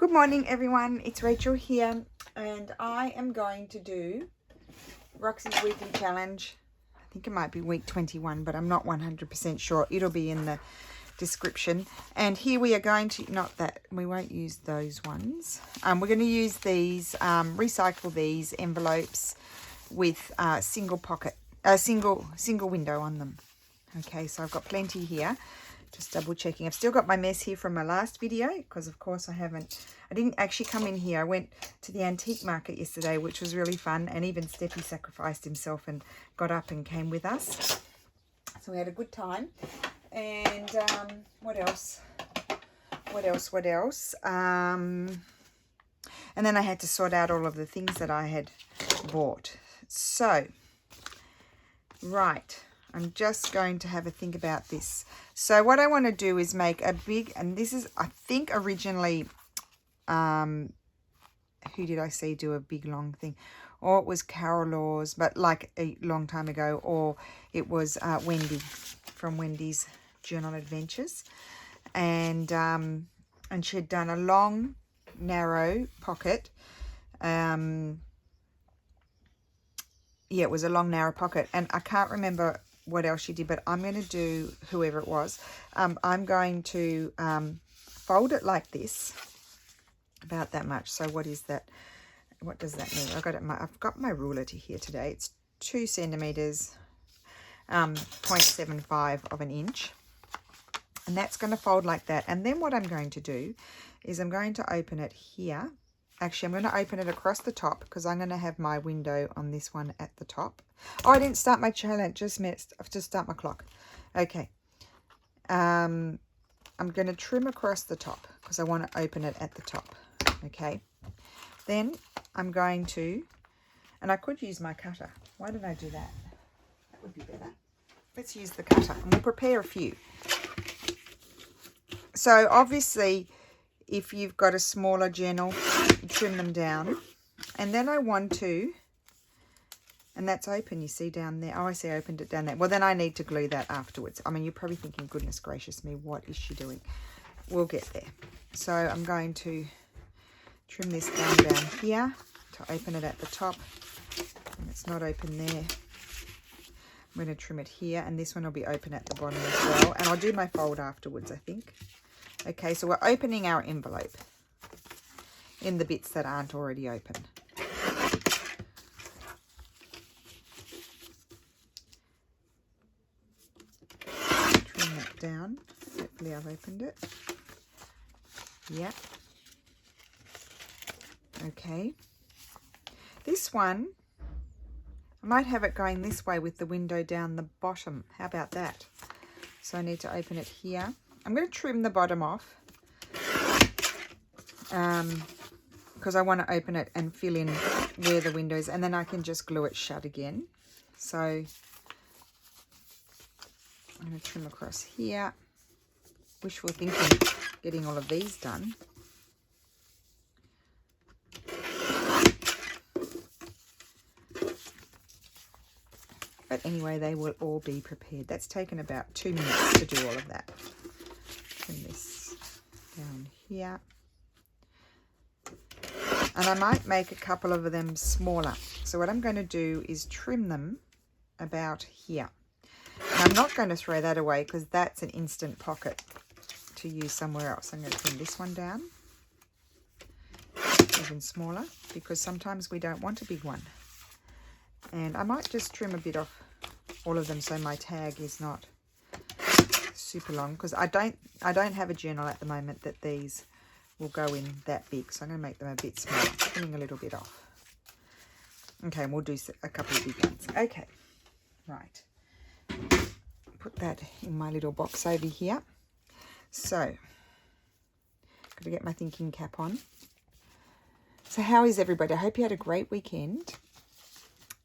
Good morning, everyone. It's Rachel here, and I am going to do Roxy's weekly challenge. I think it might be week 21, but I'm not 100% sure. It'll be in the description. And here we are going to, not that, we won't use those ones. We're going to use these, recycle these envelopes with single window on them. Okay, so I've got plenty here. Just double checking. I've still got my mess here from my last video because of course I didn't actually come in here. I went to the antique market yesterday, which was really fun, and even Steppy sacrificed himself and got up and came with us. So we had a good time. And what else? And then I had to sort out all of the things that I had bought. So, right. I'm just going to have a think about this. So what I want to do is make a big, and this is, I think originally, who did I see do a big long thing? Or it was Carol Laws, but like a long time ago, or it was Wendy from Wendy's Journal Adventures. And she had done a long, narrow pocket. Yeah, it was a long, narrow pocket. And I can't remember what else she did, but I'm going to do, whoever it was, I'm going to fold it like this, about that much. So what is that? What does that mean? I've got my ruler here today. It's 2 centimeters, 0.75 of an inch, and that's going to fold like that. And then what I'm going to do is I'm going to open it here. Actually, I'm going to open it across the top because I'm going to have my window on this one at the top. Oh, I didn't start my challenge. Just missed. I've just start my clock. Okay. I'm going to trim across the top because I want to open it at the top. Okay. Then I'm going to, and I could use my cutter. Why did I do that? That would be better. Let's use the cutter and we'll prepare a few. So obviously, if you've got a smaller journal, trim them down. And then I want to, and that's open, you see down there. Oh, I see I opened it down there. Well, then I need to glue that afterwards. I mean, you're probably thinking, goodness gracious me, what is she doing? We'll get there. So I'm going to trim this down here to open it at the top. And it's not open there. I'm going to trim it here, and this one will be open at the bottom as well. And I'll do my fold afterwards, I think. Okay, so we're opening our envelope in the bits that aren't already open. Trim that down. Hopefully I've opened it. Yep. Okay. This one, I might have it going this way with the window down the bottom. How about that? So I need to open it here. I'm going to trim the bottom off because I want to open it and fill in where the window is, and then I can just glue it shut again. So I'm going to trim across here. Wishful thinking, getting all of these done. But anyway, they will all be prepared. That's taken about 2 minutes to do all of that. Trim this down here. And I might make a couple of them smaller. So what I'm going to do is trim them about here. And I'm not going to throw that away because that's an instant pocket to use somewhere else. I'm going to trim this one down, even smaller, because sometimes we don't want a big one. And I might just trim a bit off all of them so my tag is not super long, because I don't have a journal at the moment that these will go in that big, so I'm going to make them a bit smaller, trimming a little bit off. Okay, and we'll do a couple of big ones. Okay, right. Put that in my little box over here. So, got to get my thinking cap on. So how is everybody? I hope you had a great weekend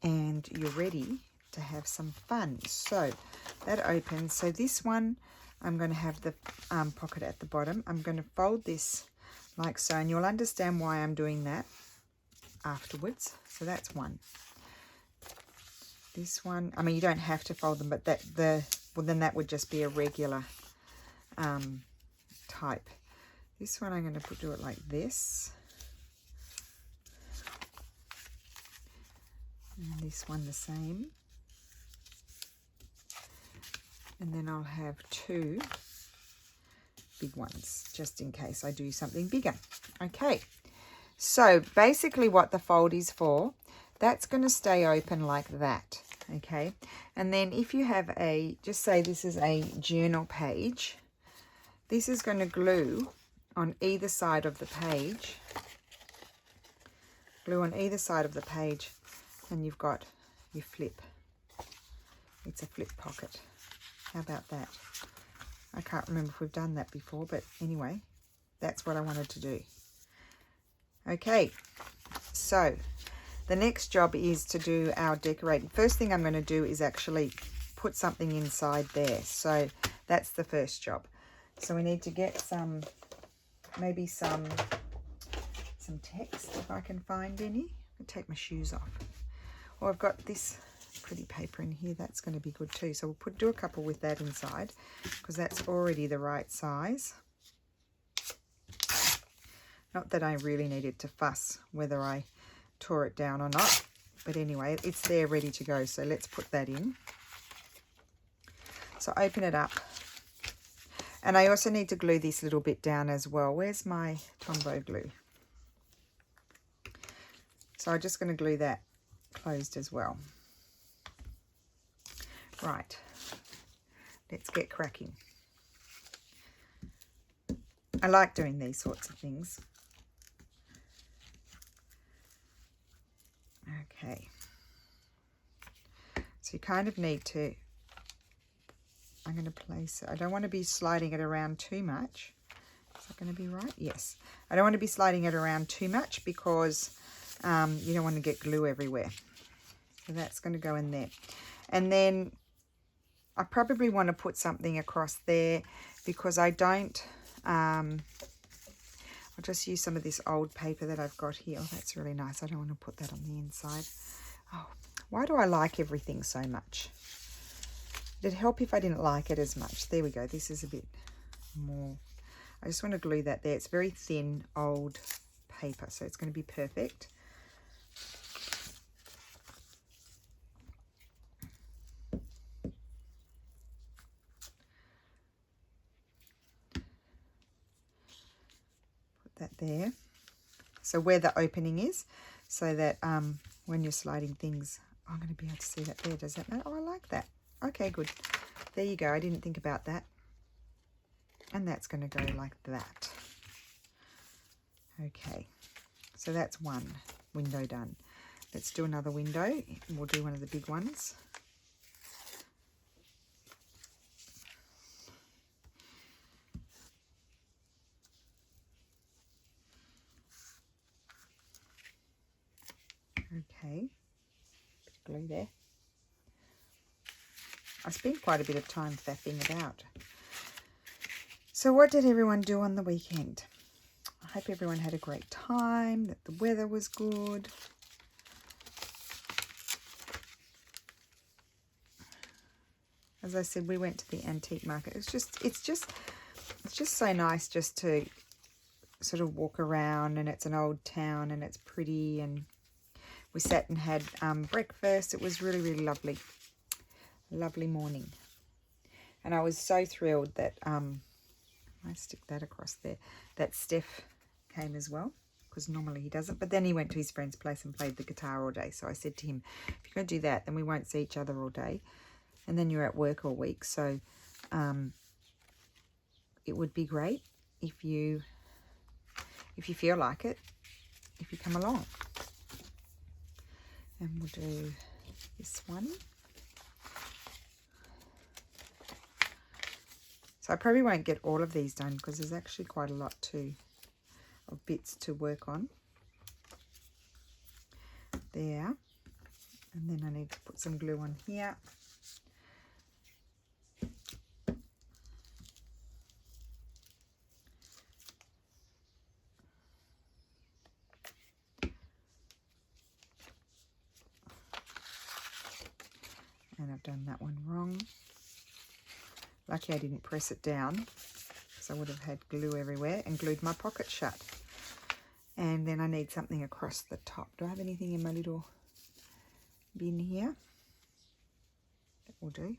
and you're ready to have some fun. So that opens. So this one, I'm going to have the pocket at the bottom. I'm going to fold this like so, and you'll understand why I'm doing that afterwards. So that's one. This one, I mean, you don't have to fold them, but well, then that would just be a regular type This one I'm going to do it like this. And this one the same. And then I'll have 2 big ones, just in case I do something bigger. Okay, so basically what the fold is for, that's going to stay open like that. Okay, and then if you have a, just say this is a journal page, this is going to glue on either side of the page. Glue on either side of the page, and you've got your flip. It's a flip pocket. How about that? I can't remember if we've done that before, but anyway, that's what I wanted to do. Okay, so the next job is to do our decorating. First thing I'm going to do is actually put something inside there. So that's the first job. So we need to get some, maybe some text if I can find any. I'll take my shoes off. Well, I've got this pretty paper in here. That's going to be good too. So we'll do a couple with that inside because that's already the right size. Not that I really needed to fuss whether I tore it down or not, but anyway, it's there ready to go. So let's put that in. So open it up, and I also need to glue this little bit down as well. Where's my Tombow glue? So I'm just going to glue that closed as well. Right, let's get cracking. I like doing these sorts of things. Okay, so you kind of need to, I'm going to place it, I don't want to be sliding it around too much. Is that going to be right? Yes. I don't want to be sliding it around too much because you don't want to get glue everywhere. So that's going to go in there. And then I probably want to put something across there because I don't, I'll just use some of this old paper that I've got here. Oh, that's really nice. I don't want to put that on the inside. Oh, why do I like everything so much? It'd help if I didn't like it as much. There we go. This is a bit more. I just want to glue that there. It's very thin, old paper, so it's going to be perfect. That there, so where the opening is, so that when you're sliding things, I'm going to be able to see that there. Does that matter? Oh, I like that. Okay, good. There you go. I didn't think about that. And that's going to go like that. Okay, so that's one window done. Let's do another window. We'll do one of the big ones. Okay, bit of glue there. I spent quite a bit of time faffing about. So what did everyone do on the weekend? I hope everyone had a great time, that the weather was good. As I said, we went to the antique market. It's just so nice just to sort of walk around, and it's an old town and it's pretty, and we sat and had breakfast. It was really, really lovely. Lovely morning. And I was so thrilled that, I stick that across there, that Steph came as well, because normally he doesn't. But then he went to his friend's place and played the guitar all day. So I said to him, if you're going to do that, then we won't see each other all day. And then you're at work all week. So it would be great if you feel like it, if you come along. And we'll do this one. So I probably won't get all of these done because there's actually quite a lot of bits to work on. There. And then I need to put some glue on here. And I've done that one wrong. Lucky I didn't press it down because I would have had glue everywhere and glued my pocket shut. And then I need something across the top. Do I have anything in my little bin here? That will do.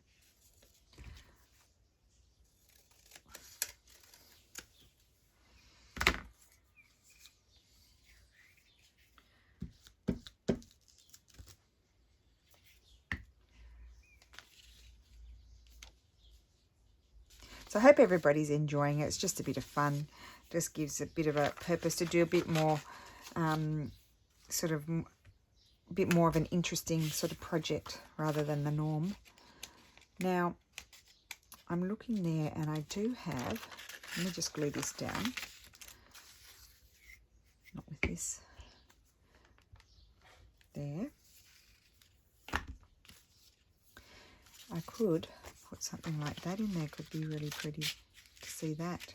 So I hope everybody's enjoying it. It's just a bit of fun. Just gives a bit of a purpose to do a bit more, sort of a bit more of an interesting sort of project rather than the norm. Now, I'm looking there and I do have, let me just glue this down. Not with this. There. I could put something like that in there. Could be really pretty to see that.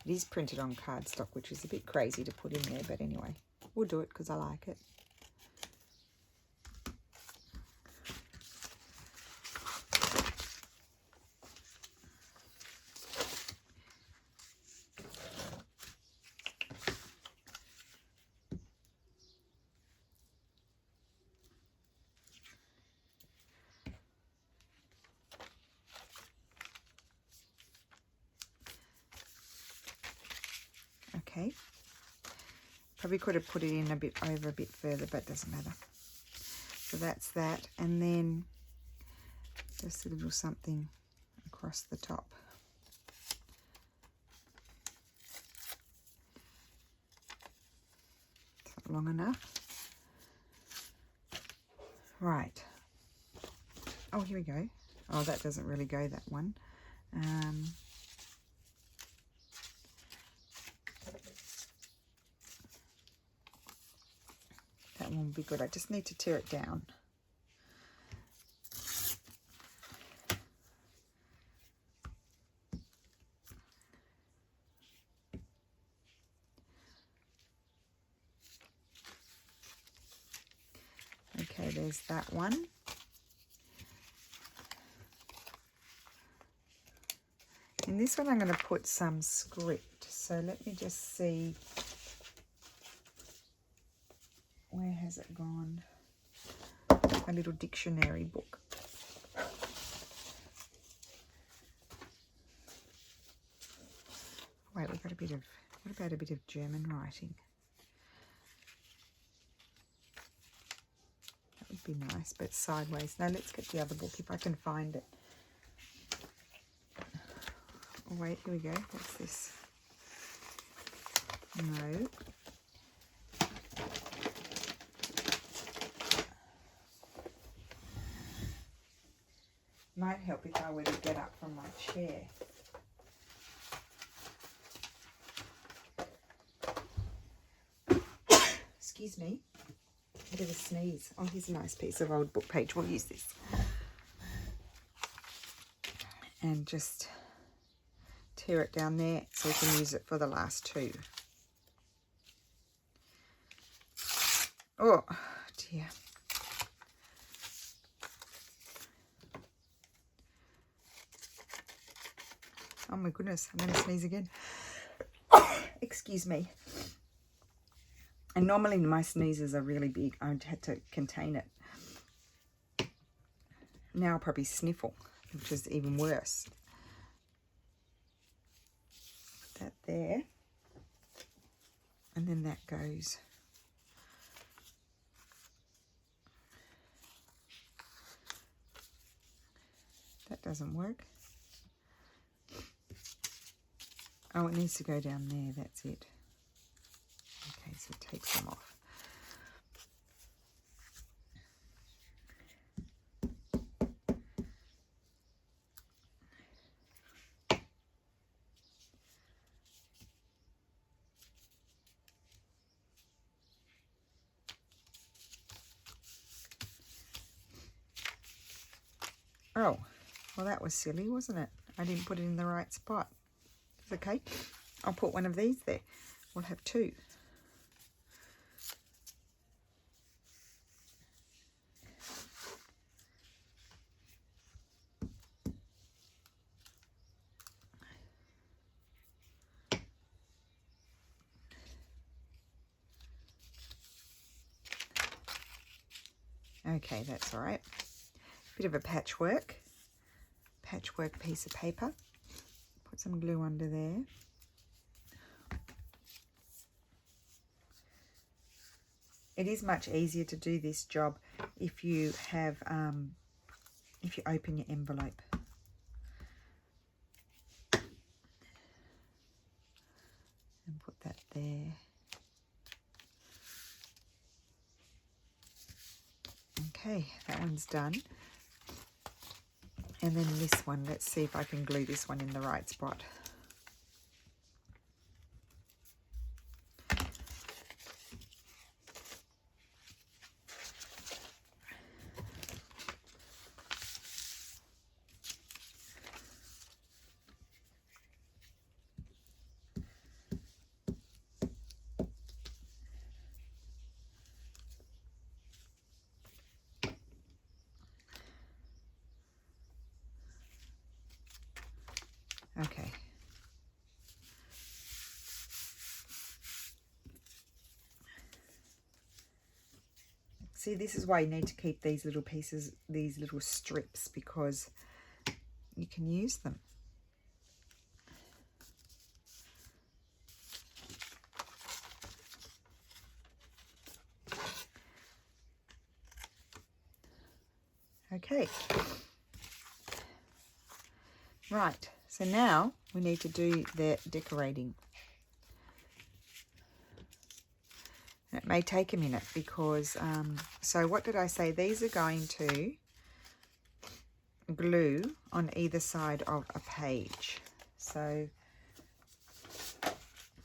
It is printed on cardstock, which is a bit crazy to put in there, but anyway, we'll do it because I like it. Okay, probably could have put it in a bit over a bit further, but it doesn't matter. So that's that, and then just a little something across the top. Is that long enough? Right. Oh, here we go. Oh, that doesn't really go, that one. That one will be good. I just need to tear it down. Okay, there's that one. In this one I'm going to put some script. So let me just see. Where has it gone? A little dictionary book. Wait, we've got a bit of, what about a bit of German writing? That would be nice, but sideways. No, let's get the other book if I can find it. Oh, wait, here we go. What's this? No. Might help if I were to get up from my chair. Excuse me. A bit of a sneeze. Oh, here's a nice piece of old book page. We'll use this. And just tear it down there so we can use it for the last two. Oh, dear. Oh my goodness, I'm going to sneeze again. Excuse me. And normally my sneezes are really big. I had to contain it. Now I'll probably sniffle, which is even worse. Put that there. And then that goes. That doesn't work. Oh, it needs to go down there, that's it. Okay, so take some off. Oh, well that was silly, wasn't it? I didn't put it in the right spot. It's okay. I'll put one of these there. We'll have two. Okay, that's all right. Bit of a patchwork piece of paper. Put some glue under there. It is much easier to do this job if you have, if you open your envelope. And put that there. Okay, that one's done. And then this one, let's see if I can glue this one in the right spot. Okay. See, this is why you need to keep these little pieces, these little strips, because you can use them. Okay. Right, so now we need to do the decorating. It may take a minute because, so what did I say? These are going to glue on either side of a page. So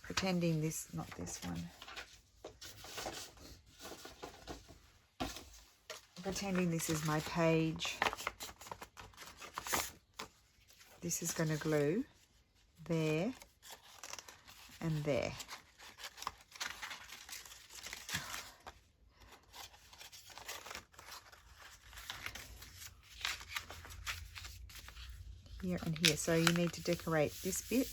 pretending this, not this one. Pretending this is my page. This is going to glue there and there. Here and here. So you need to decorate this bit,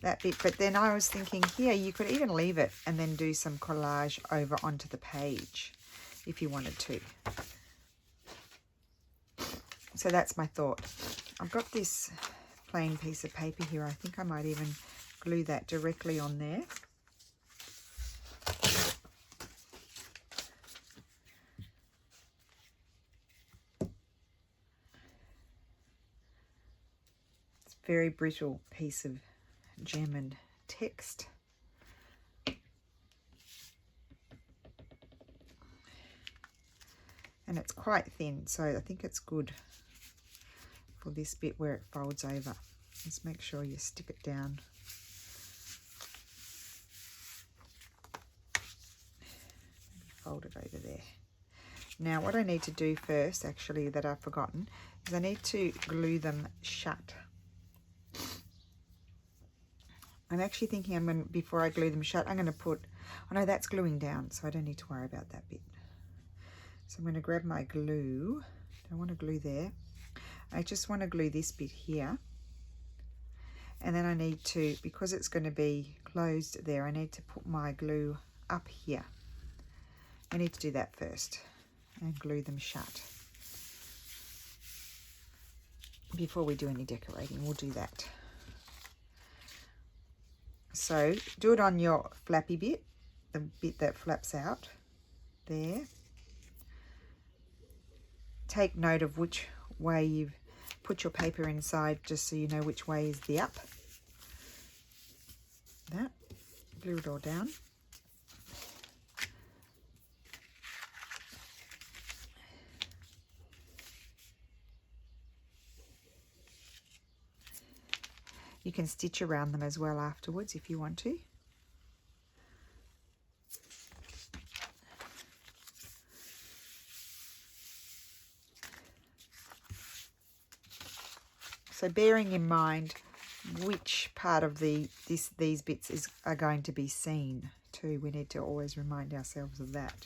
that bit. But then I was thinking here, you could even leave it and then do some collage over onto the page if you wanted to. So that's my thought. I've got this plain piece of paper here. I think I might even glue that directly on there. It's a very brittle piece of gem and text. And it's quite thin, so I think it's good for this bit where it folds over. Just make sure you stick it down. Fold it over there. Now what I need to do first, actually, that I've forgotten, is I need to glue them shut. I'm actually thinking I'm going to, before I glue them shut, I'm going to put, oh no, that's gluing down, so I don't need to worry about that bit. So I'm going to grab my glue. Don't want to glue there. I just want to glue this bit here. And then I need to, because it's going to be closed there, I need to put my glue up here. I need to do that first and glue them shut. Before we do any decorating, we'll do that. So do it on your flappy bit, the bit that flaps out there. Take note of which way you've put your paper inside, just so you know which way is the up. That, glue it all down. You can stitch around them as well afterwards if you want to. So bearing in mind which part of these bits are going to be seen too, we need to always remind ourselves of that.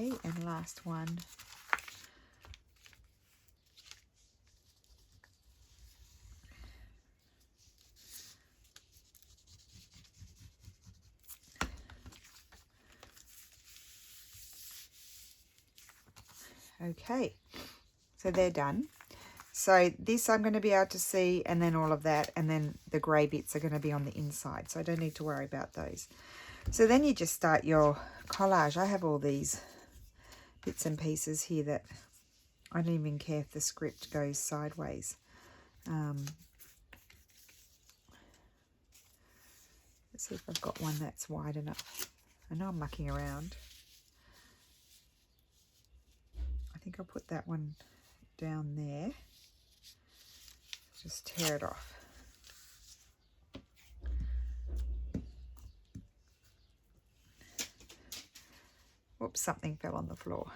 Okay, and last one. Okay, so they're done. So this I'm going to be able to see, and then all of that, and then the grey bits are going to be on the inside, so I don't need to worry about those. So then you just start your collage. I have all these bits and pieces here that I don't even care if the script goes sideways. Let's see if I've got one that's wide enough. I know I'm mucking around. I think I'll put that one down there. Just tear it off. Whoops, something fell on the floor.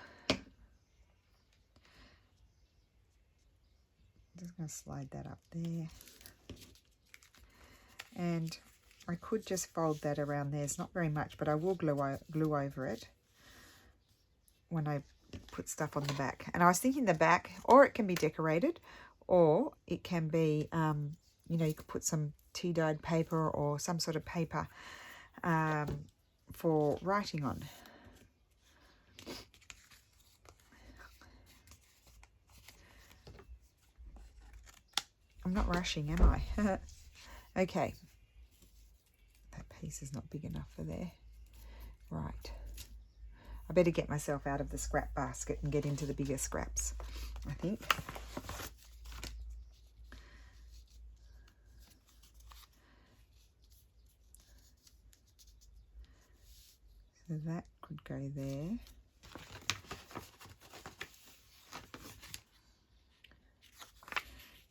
Just going to slide that up there. And I could just fold that around there. It's not very much, but I will glue over it when I put stuff on the back. And I was thinking the back, or it can be decorated, or it can be, you know, you could put some tea-dyed paper or some sort of paper for writing on. I'm not rushing, am I? Okay. That piece is not big enough for there. Right. I better get myself out of the scrap basket and get into the bigger scraps, I think. So that could go there.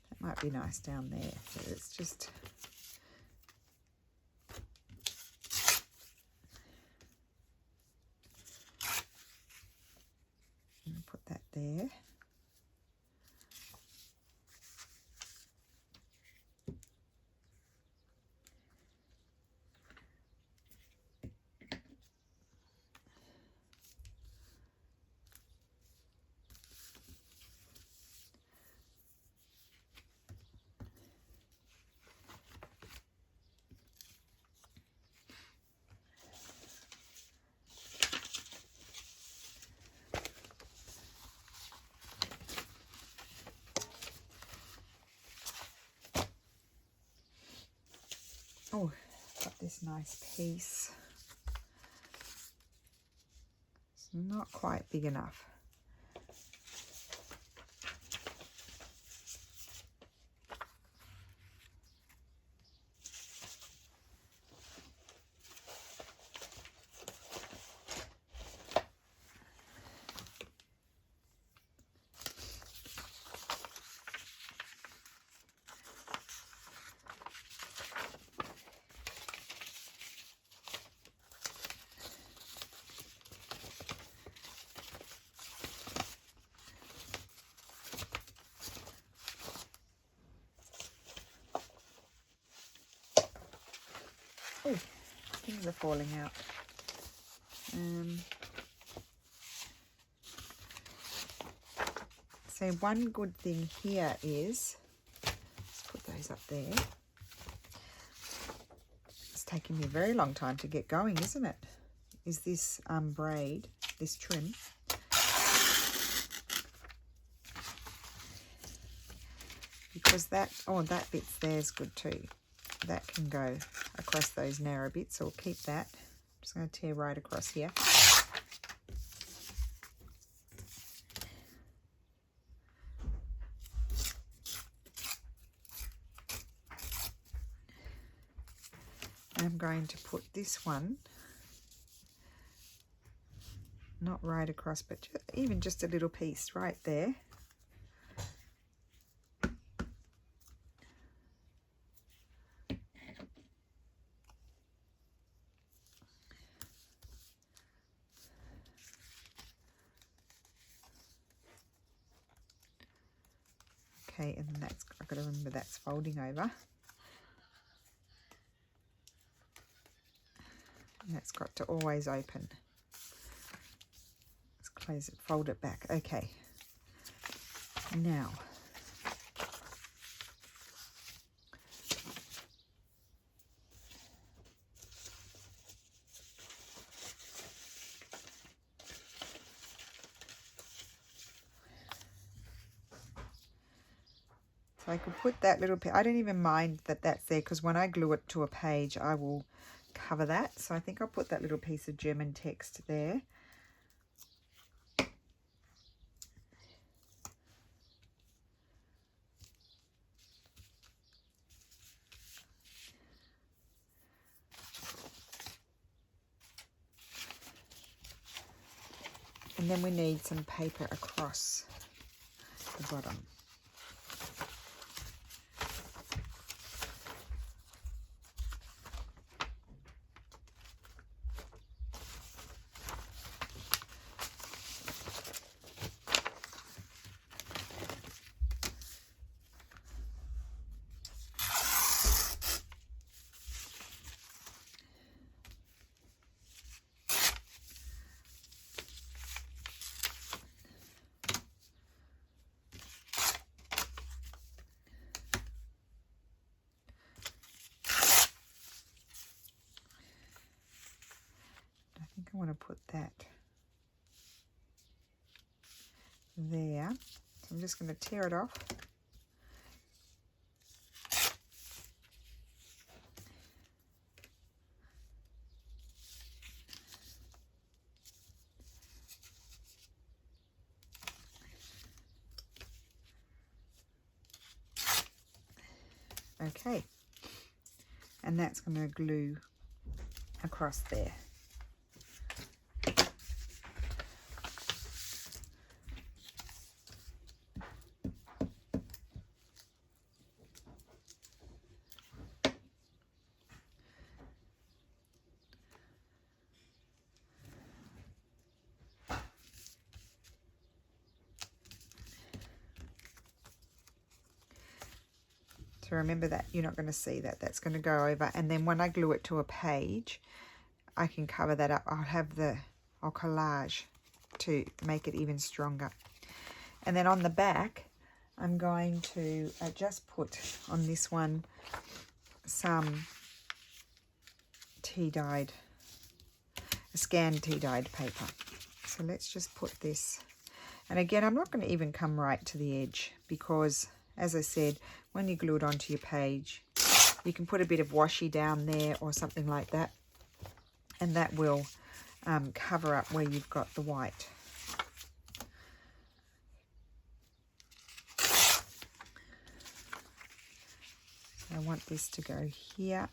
That might be nice down there. So it's just... put that there. Oh, got this nice piece. It's not quite big enough. Oh, things are falling out. So one good thing here is, let's put those up there. It's taking me a very long time to get going, isn't it? Is this braid, this trim. Because that, oh, that bit's there is good too. That can go across those narrow bits, so we'll keep that. I'm just going to tear right across here. I'm going to put this one, not right across, but even just a little piece right there. Okay, and then that's, I've got to remember that's folding over. And that's got to always open. It's close it, fold it back. Okay, now so I could put that little, I don't even mind that that's there, because when I glue it to a page I will cover that. So I think I'll put that little piece of German text there. And then we need some paper across the bottom. I want to put that there. So I'm just going to tear it off. Okay, and that's going to glue across there. So remember that you're not going to see that, that's going to go over, and then when I glue it to a page I can cover that up. I'll collage to make it even stronger. And then on the back I'm going to just put on this one some scanned tea dyed paper. So let's just put this, and again I'm not going to even come right to the edge, because as I said, when you glue it onto your page you can put a bit of washi down there or something like that, and that will cover up where you've got the white. So I want this to go here.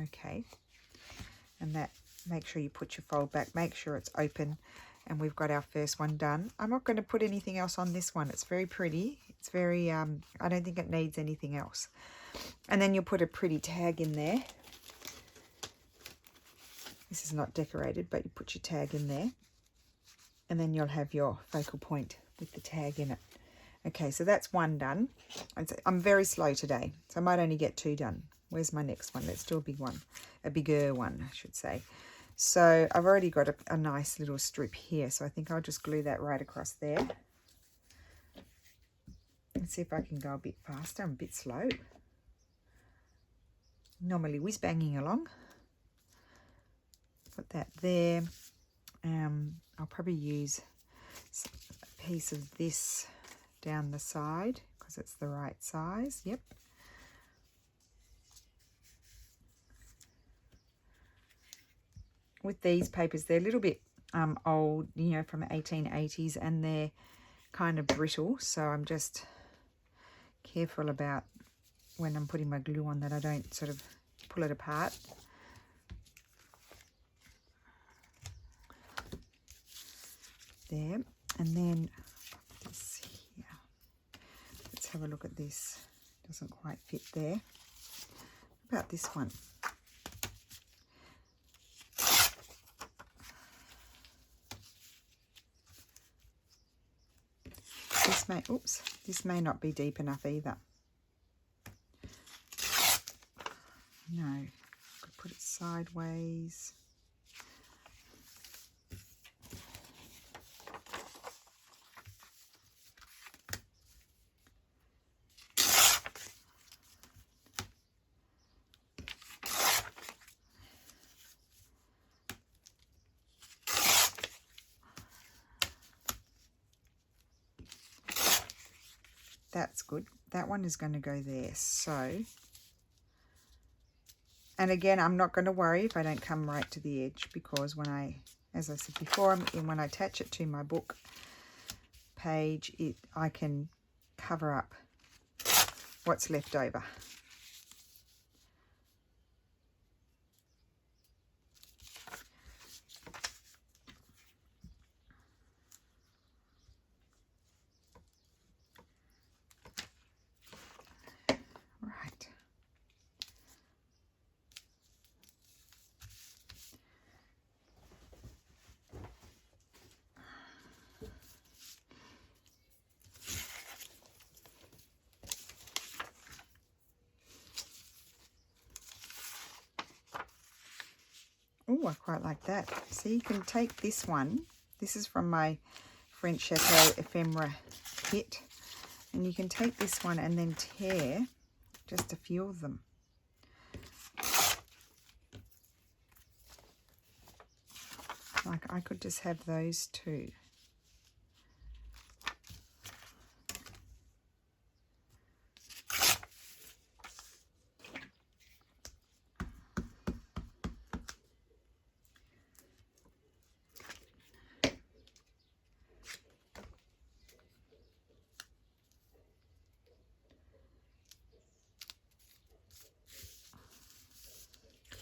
Okay, and that, make sure you put your fold back, make sure it's open, and we've got our first one done. I'm not going to put anything else on this one. It's very pretty. It's very, I don't think it needs anything else. And then you'll put a pretty tag in there. This is not decorated, but you put your tag in there, and then you'll have your focal point with the tag in it. Okay, so that's one done. I'm very slow today, so I might only get 2 done. Where's my next one? Let's do a big one, a bigger one, I should say. So I've already got a nice little strip here, so I think I'll just glue that right across there. Let's see if I can go a bit faster. I'm a bit slow. Normally whiz banging along. Put that there. I'll probably use a piece of this down the side because it's the right size. Yep. With these papers, they're a little bit old, you know, from 1880s, and they're kind of brittle, so I'm just careful about when I'm putting my glue on that I don't sort of pull it apart. There, and then let's see here. Let's have a look at this. Doesn't quite fit there. What about this one? This may not be deep enough either. No, could put it sideways. That's good. That one is going to go there. So, and again, I'm not going to worry if I don't come right to the edge, because when as I said before, when I attach it to my book page, I can cover up what's left over. Oh, I quite like that. So you can take this one. This is from my French Chateau ephemera kit. And you can take this one and then tear just a few of them. Like I could just have those two.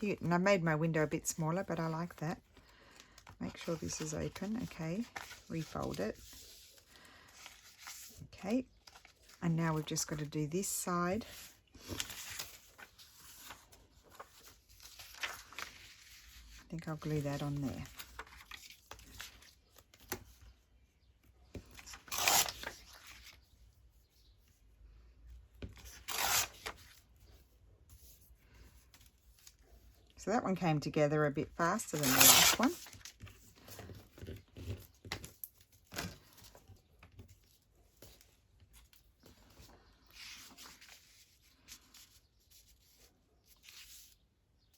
Cute. And I made my window a bit smaller, but I like that. Make sure this is open. Okay, refold it. Okay, and now we've just got to do this side. I think I'll glue that on there. So that one came together a bit faster than the last one.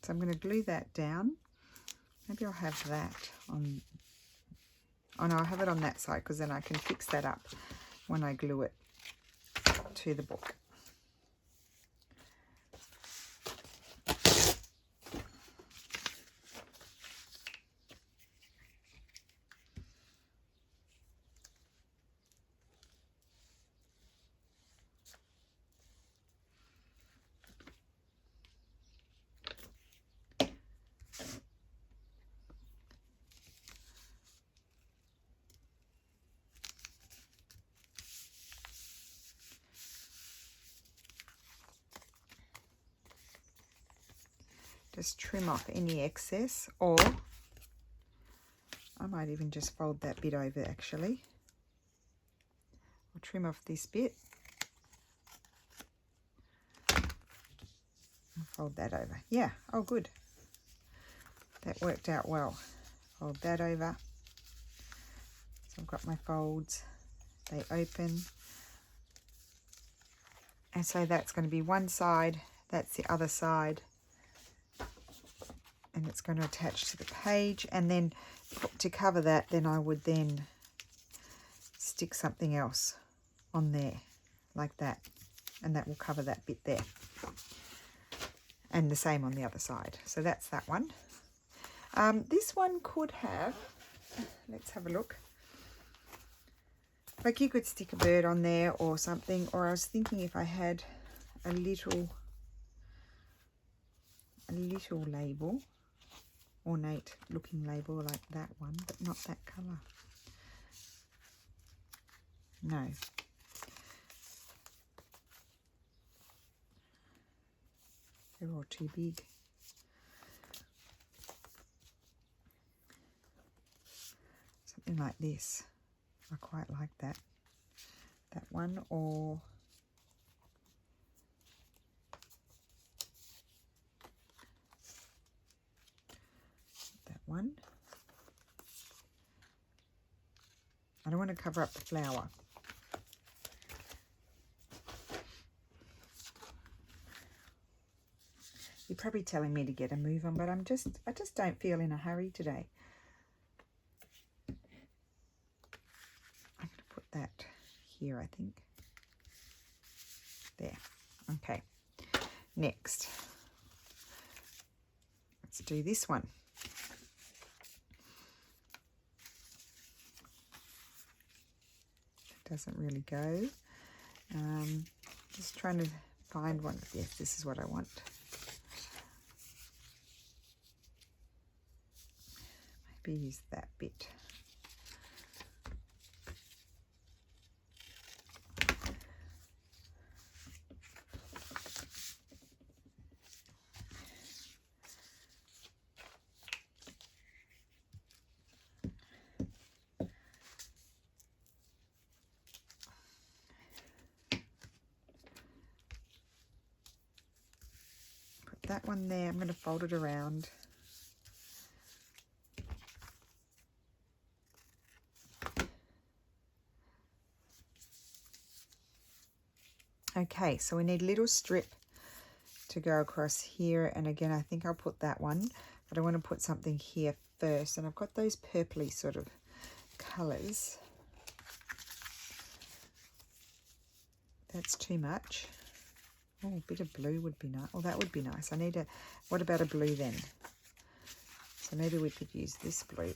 So I'm going to glue that down. Maybe I'll have that on, oh no, I'll have it on that side, because then I can fix that up when I glue it to the book. Just trim off any excess, or I might even just fold that bit over actually. I'll trim off this bit and fold that over. Yeah, oh good. That worked out well. Fold that over. So I've got my folds, they open. And so that's going to be one side, that's the other side. And it's going to attach to the page, and then to cover that, then I would then stick something else on there like that, and that will cover that bit there, and the same on the other side. So that's that one. This one could have, let's have a look. Like you could stick a bird on there or something, or I was thinking if I had a little label, ornate looking label like that one, but not that colour. No. They're all too big. Something like this. I quite like that. That one, or that one. I don't want to cover up the flower. You're probably telling me to get a move on, but I just don't feel in a hurry today. I'm going to put that here, I think. There. Okay. Next, let's do this one. It doesn't really go. Just trying to find one. Yes, this is what I want. Maybe use that bit. Put that one there. I'm going to fold it around. Okay, so we need a little strip to go across here, and again I think I'll put that one, but I want to put something here first, and I've got those purpley sort of colours. That's too much. Oh, a bit of blue would be nice. Oh, that would be nice. I need a, what about a blue then? So maybe we could use this blue.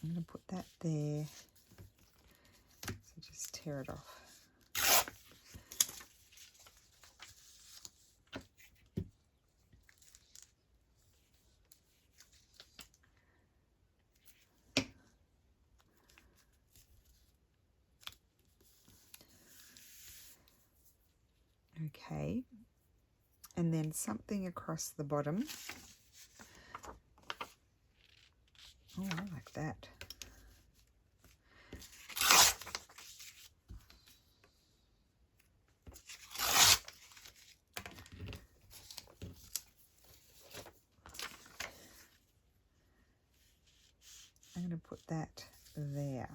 I'm going to put that there. So just tear it off. Okay, and then something across the bottom. Oh, I like that. I'm going to put that there.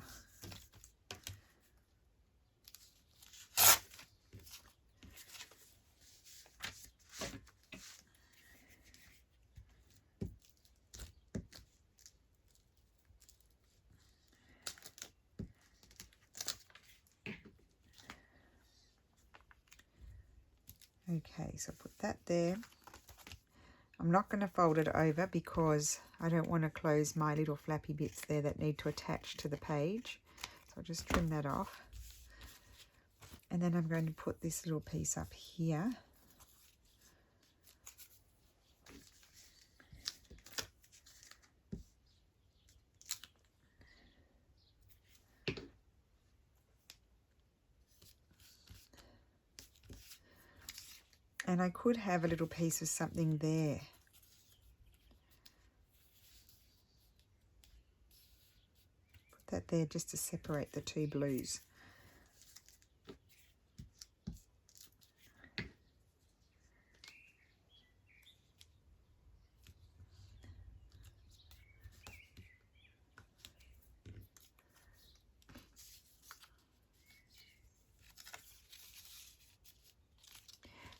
Okay, so put that there. I'm not going to fold it over because I don't want to close my little flappy bits there that need to attach to the page. So I'll just trim that off. And then I'm going to put this little piece up here. And I could have a little piece of something there. Put that there just to separate the two blues.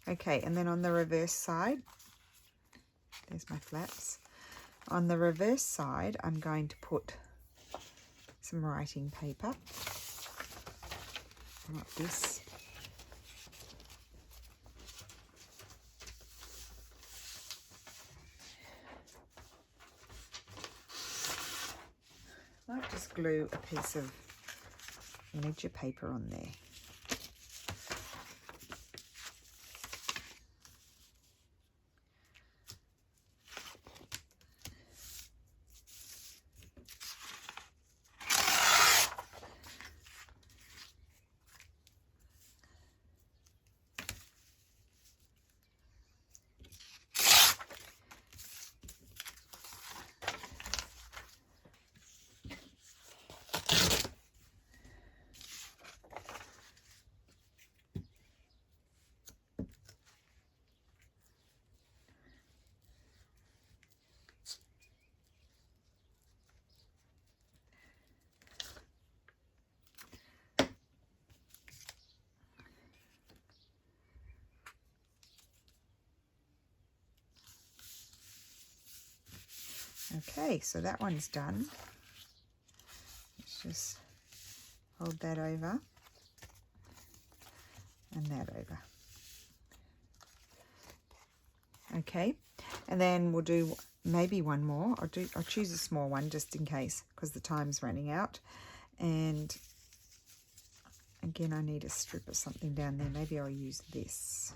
Okay, and then on the reverse side, there's my flaps. On the reverse side, I'm going to put some writing paper. Not this. might just glue a piece of ledger paper on there. Okay, so that one's done. Let's just hold that over and that over. Okay, and then we'll do maybe one more. I'll choose a small one just in case because the time's running out. And again, I need a strip or something down there. Maybe I'll use this.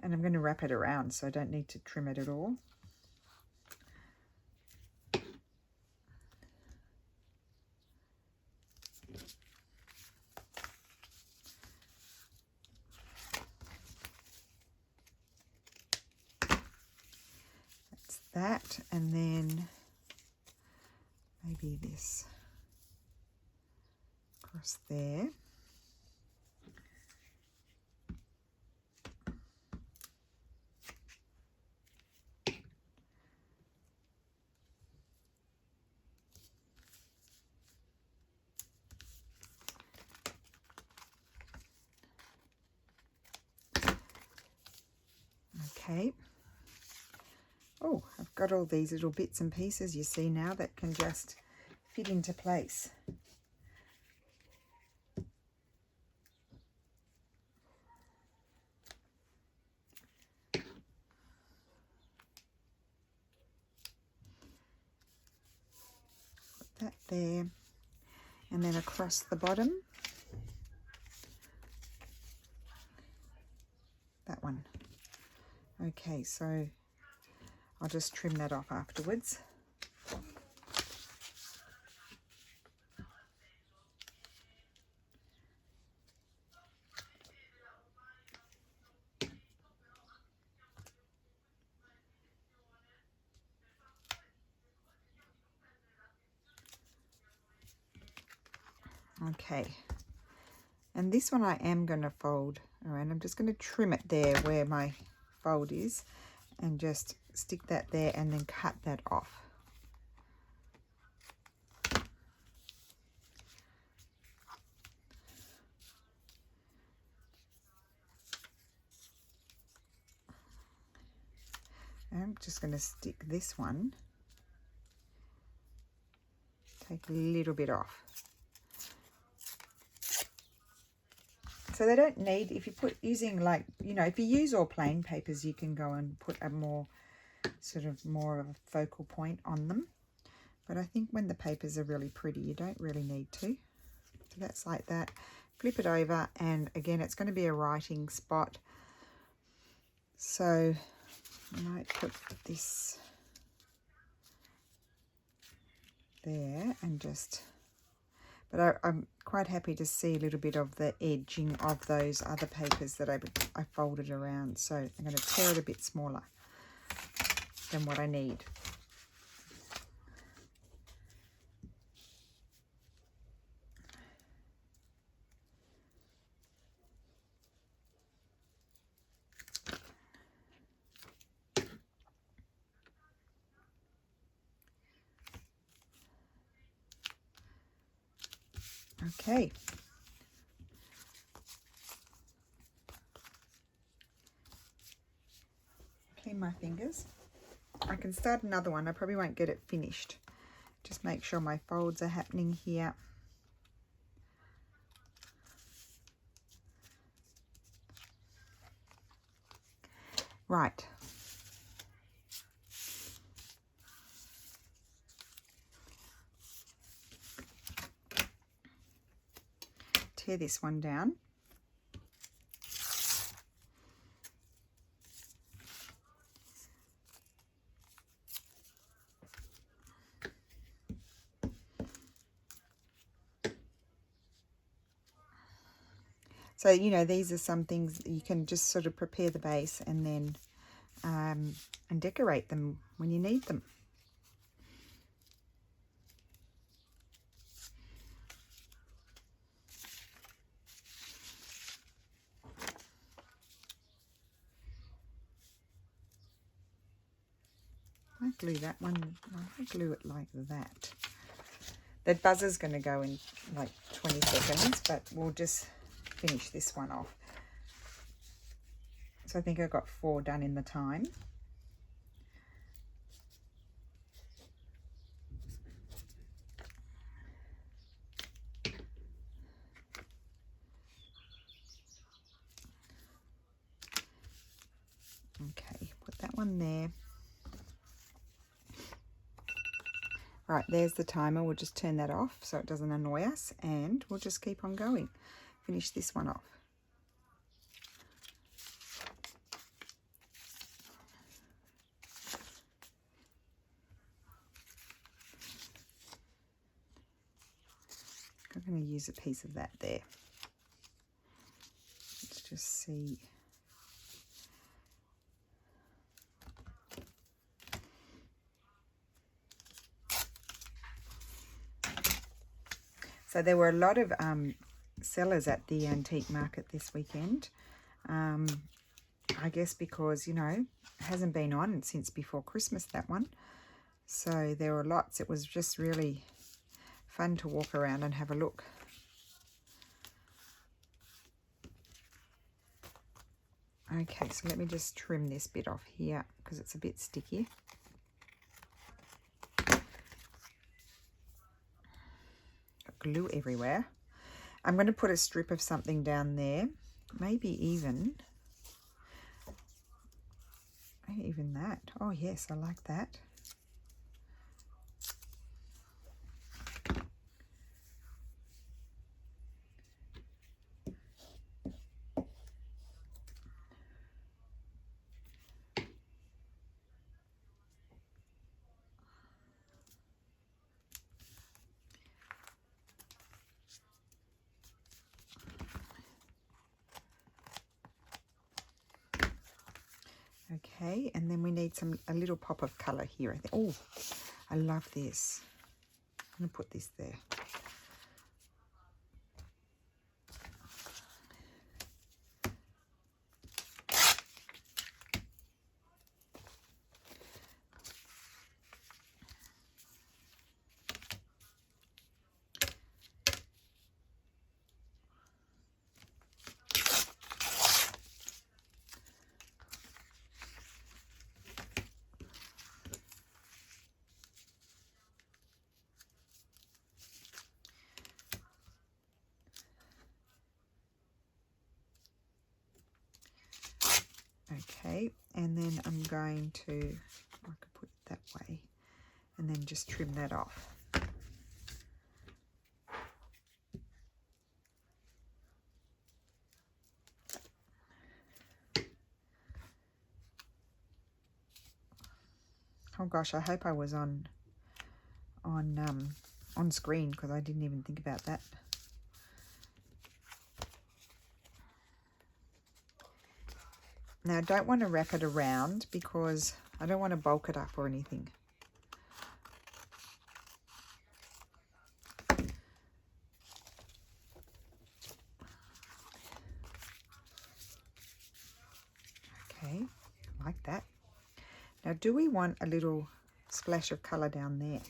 And I'm going to wrap it around, so I don't need to trim it at all. That's that, and then maybe this across there. Okay. Oh, I've got all these little bits and pieces you see now that can just fit into place. Put that there, and then across the bottom, that one. Okay, so I'll just trim that off afterwards. Okay, and this one I am going to fold around. I'm just going to trim it there where my fold is and just stick that there and then cut that off. I'm just going to stick this one, take a little bit off. So they don't need, if you put using like, you know, if you use all plain papers, you can go and put a more sort of more of a focal point on them. But I think when the papers are really pretty, you don't really need to. So that's like that. Flip it over, and again, it's going to be a writing spot. So I might put this there and just, but I'm quite happy to see a little bit of the edging of those other papers that I folded around. So I'm going to tear it a bit smaller than what I need. Okay. Clean my fingers. I can start another one. I probably won't get it finished. Just make sure my folds are happening here. Right. tear this one down. So, you know, these are some things you can just sort of prepare the base and then and decorate them when you need them. I glue that one, I glue it like that. That buzzer's going to go in like 20 seconds, but we'll just finish this one off. So I think I got 4 done in the time. Okay, put that one there. Right, there's the timer. We'll just turn that off so it doesn't annoy us, and we'll just keep on going. Finish this one off. I'm going to use a piece of that there. Let's just see. So there were a lot of sellers at the antique market this weekend. I guess because, you know, it hasn't been on since before Christmas, that one. So there were lots. It was just really fun to walk around and have a look. Okay, so let me just trim this bit off here because it's a bit sticky. Got glue everywhere. I'm going to put a strip of something down there, maybe even that. Oh yes, I like that. Okay, and then we need a little pop of colour here. I think. Oh, I love this. I'm going to put this there. Okay, and then I'm going to, I could put it that way, and then just trim that off. Oh gosh, I hope I was on screen because I didn't even think about that. Now I don't want to wrap it around because I don't want to bulk it up or anything. Okay, like that. Now do we want a little splash of colour down there?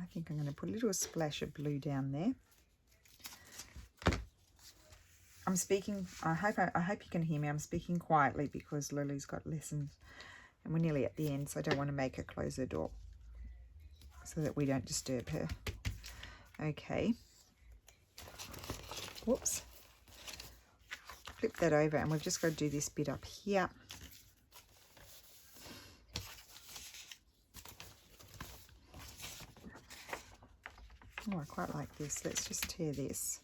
I think I'm going to put a little splash of blue down there. I'm speaking, I hope you can hear me. I'm speaking quietly because Lily's got lessons and we're nearly at the end, so I don't want to make her close her door so that we don't disturb her. Okay. Whoops. flip that over, and we've just got to do this bit up here. Oh, I quite like this. Let's just tear this.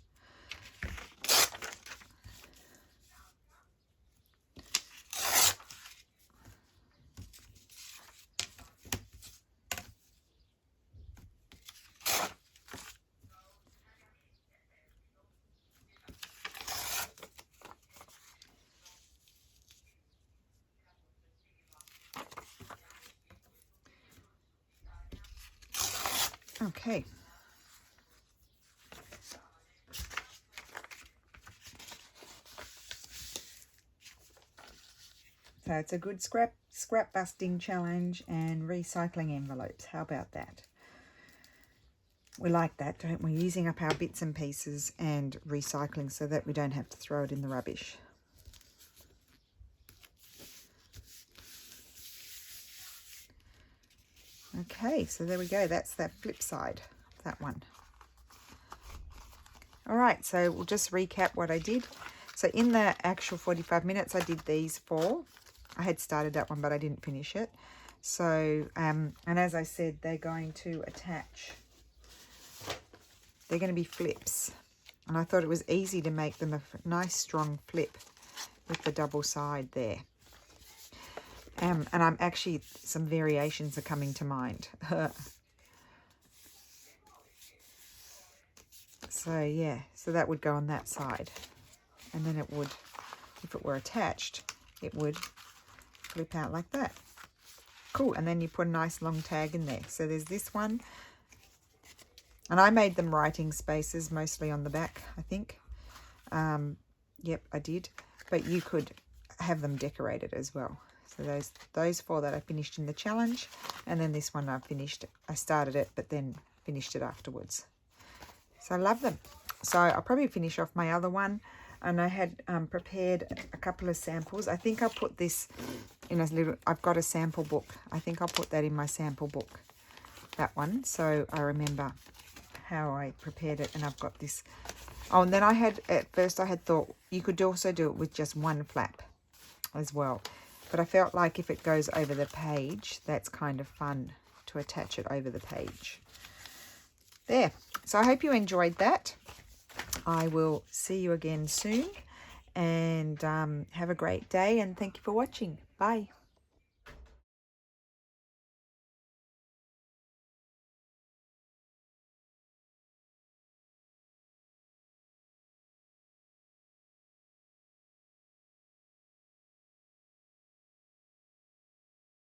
Okay. So it's a good scrap busting challenge and recycling envelopes. How about that? We like that, don't we? Using up our bits and pieces and recycling so that we don't have to throw it in the rubbish. Okay, so there we go. That's that flip side of that one. All right, so we'll just recap what I did. So in the actual 45 minutes, I did these 4. I had started that one, but I didn't finish it. So, and as I said, they're going to attach. They're going to be flips. And I thought it was easy to make them a nice strong flip with the double side there. And I'm actually, some variations are coming to mind. So yeah, so that would go on that side. And then it would, if it were attached, it would flip out like that. Cool, and then you put a nice long tag in there. So there's this one. And I made them writing spaces mostly on the back, I think. Yep, I did. But you could have them decorated as well. So those 4 that I finished in the challenge, and then this one I finished. I started it, but then finished it afterwards. So I love them. So I'll probably finish off my other one. And I had prepared a couple of samples. I think I'll put this in a little, I've got a sample book. I think I'll put that in my sample book, that one. So I remember how I prepared it, and I've got this. Oh, and then I had, at first I had thought you could also do it with just one flap as well. But I felt like if it goes over the page, that's kind of fun to attach it over the page. There. So I hope you enjoyed that. I will see you again soon, and have a great day, and thank you for watching. Bye.